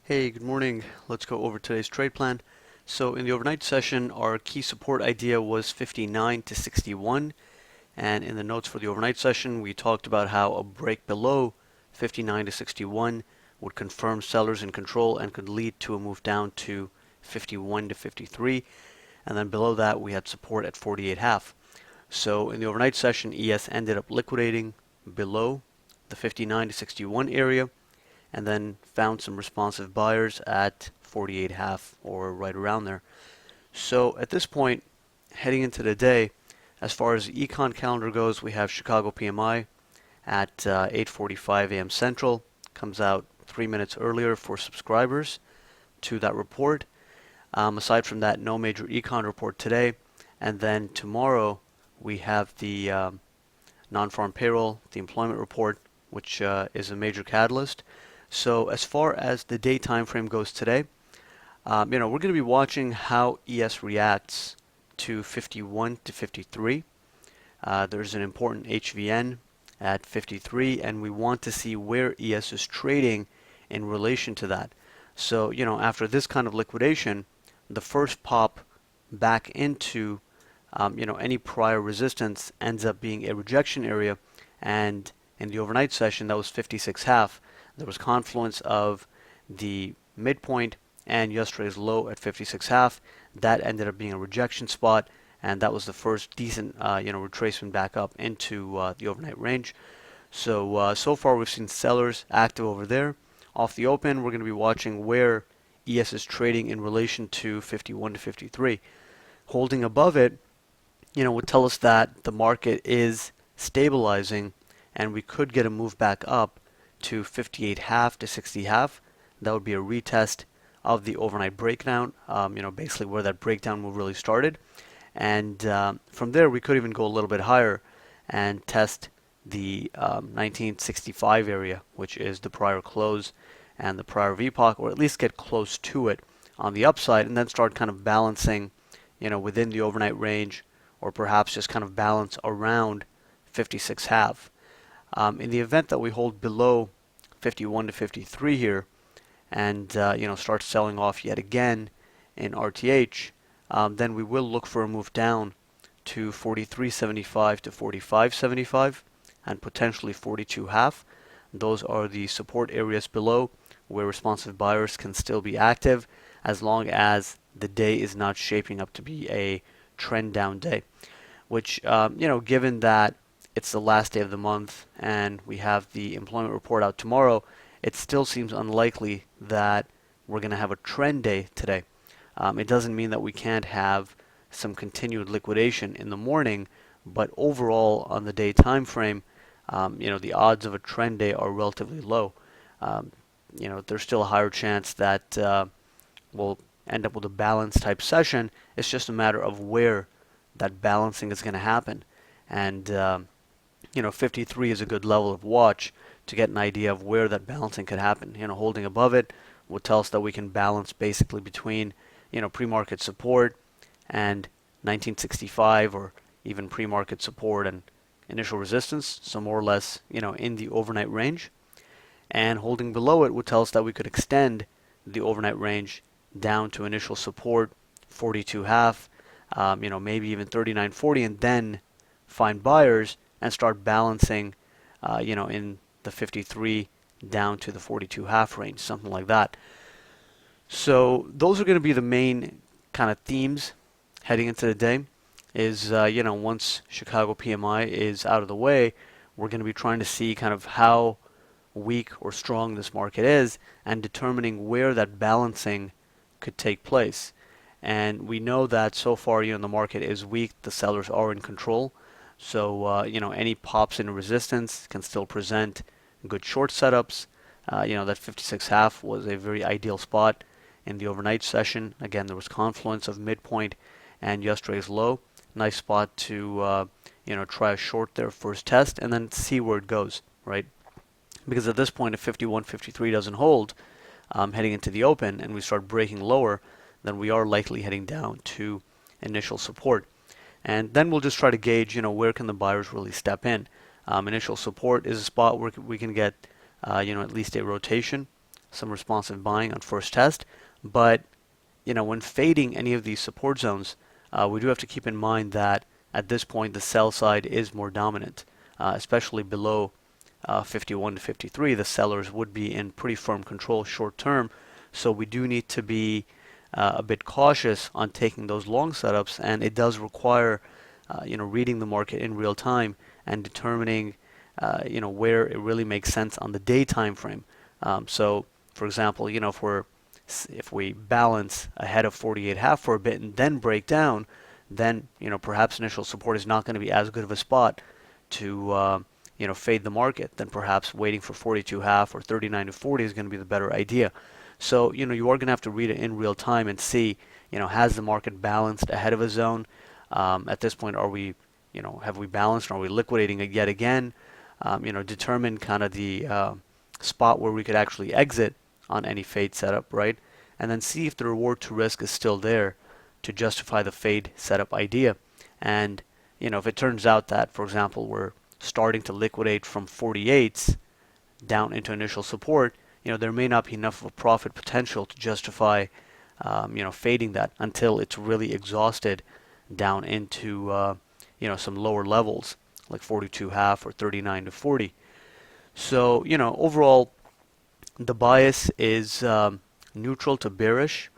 Hey, good morning. Let's go over today's trade plan. So in the overnight session, our key support idea was 59 to 61. And in the notes for the overnight session, we talked about how a break below 59 to 61 would confirm sellers in control and could lead to a move down to 51 to 53. And then below that, we had support at 48.5. So in the overnight session, ES ended up liquidating below the 59 to 61 area, and then found some responsive buyers at 48.5 or right around there. So at this point, heading into the day, as far as the econ calendar goes, we have Chicago PMI at 8:45 a.m. Central. Comes out 3 minutes earlier for subscribers to that report. Aside from that, no major econ report today. And then tomorrow, we have the non-farm payroll, the employment report, which is a major catalyst. So as far as the day time frame goes today, we're going to be watching how ES reacts to 51 to 53. There's an important HVN at 53, and we want to see where ES is trading in relation to that. So, after this kind of liquidation, the first pop back into, any prior resistance ends up being a rejection area, and in the overnight session, that was 56.5. There was confluence of the midpoint and yesterday's low at 56.5. That ended up being a rejection spot, and that was the first decent, retracement back up into the overnight range. So far we've seen sellers active over there. Off the open, we're going to be watching where ES is trading in relation to 51 to 53. Holding above it, would tell us that the market is stabilizing, and we could get a move back up to 58.5 to 60.5. That would be a retest of the overnight breakdown, basically where that breakdown move really started. And from there, we could even go a little bit higher and test the 1965 area, which is the prior close and the prior VPOC, or at least get close to it on the upside, and then start kind of balancing, within the overnight range, or perhaps just kind of balance around 56.5. In the event that we hold below 51 to 53 here, and start selling off yet again in RTH, then we will look for a move down to 43.75 to 45.75 and potentially 42.5. Those are the support areas below where responsive buyers can still be active as long as the day is not shaping up to be a trend down day, which, given that it's the last day of the month and we have the employment report out tomorrow, it still seems unlikely that we're going to have a trend day today. It doesn't mean that we can't have some continued liquidation in the morning, but overall on the day time frame, the odds of a trend day are relatively low. There's still a higher chance that we'll end up with a balance type session. It's just a matter of where that balancing is going to happen. And 53 is a good level of watch to get an idea of where that balancing could happen. Holding above it will tell us that we can balance basically between, pre-market support and 1965, or even pre-market support and initial resistance, so more or less, in the overnight range. And holding below it would tell us that we could extend the overnight range down to initial support 42.5, maybe even 39.40, and then find buyers and start balancing, in the 53 down to the 42.5 range, something like that. So those are going to be the main kind of themes heading into the day. Is once Chicago PMI is out of the way, we're going to be trying to see kind of how weak or strong this market is and determining where that balancing could take place. And we know that so far, the market is weak. The sellers are in control. So, any pops in resistance can still present good short setups. That 56.5 was a very ideal spot in the overnight session. Again, there was confluence of midpoint and yesterday's low. Nice spot to, try a short there first test and then see where it goes, right? Because at this point, if 51.53 doesn't hold, heading into the open and we start breaking lower, then we are likely heading down to initial support. And then we'll just try to gauge, where can the buyers really step in. Initial support is a spot where we can get, at least a rotation some responsive buying on first test. But when fading any of these support zones, we do have to keep in mind that at this point the sell side is more dominant, especially below 51 to 53. The sellers would be in pretty firm control short term, so we do need to be a bit cautious on taking those long setups, and it does require reading the market in real time and determining where it really makes sense on the day time frame. So for example, if we balance ahead of 48.5 for a bit and then break down, then perhaps initial support is not going to be as good of a spot to fade the market. Then perhaps waiting for 42.5 or 39 to 40 is going to be the better idea. So you are going to have to read it in real time and see has the market balanced ahead of a zone. At this point, are we have we balanced? Are we liquidating it yet again? Determine kind of the spot where we could actually exit on any fade setup, right? And then see if the reward to risk is still there to justify the fade setup idea. And if it turns out that, for example, we're starting to liquidate from 48s down into initial support, there may not be enough of a profit potential to justify fading that until it's really exhausted down into some lower levels like 42.5 or 39 to 40. So overall the bias is neutral to bearish.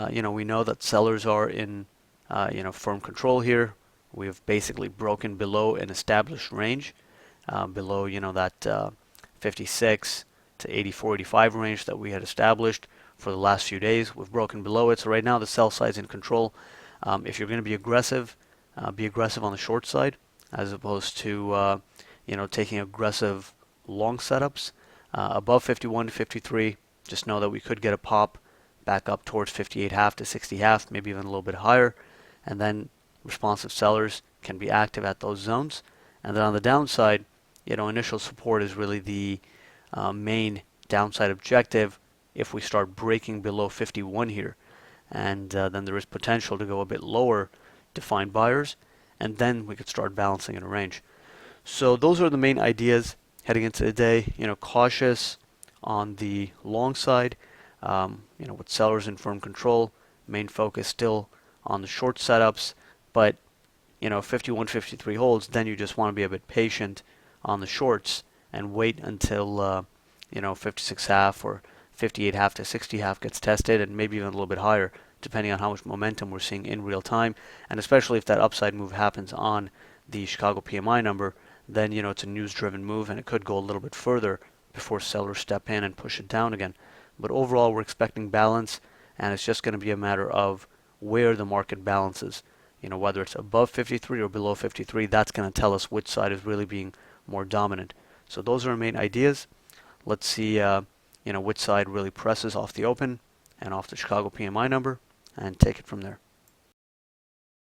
We know that sellers are in firm control here. We've basically broken below an established range, below that 56 to 84, 85 range that we had established for the last few days. We've broken below it, so right now the sell side's in control. If you're going to be aggressive on the short side as opposed to taking aggressive long setups. Above 51 to 53, just know that we could get a pop back up towards 58.5 to 60.5, maybe even a little bit higher, and then responsive sellers can be active at those zones. And then on the downside, initial support is really the main downside objective if we start breaking below 51 here. And then there is potential to go a bit lower to find buyers, and then we could start balancing in a range. So those are the main ideas heading into the day. Cautious on the long side, with sellers in firm control. Main focus still on the short setups, but 51, 53 holds, then you just want to be a bit patient on the shorts and wait until 56.5 or 58.5 to 60.5 gets tested, and maybe even a little bit higher, depending on how much momentum we're seeing in real time, and especially if that upside move happens on the Chicago PMI number, then it's a news-driven move, and it could go a little bit further before sellers step in and push it down again. But overall, we're expecting balance, and it's just going to be a matter of where the market balances. Whether it's above 53 or below 53, that's going to tell us which side is really being more dominant. So those are our main ideas. Let's see, which side really presses off the open and off the Chicago PMI number, and take it from there.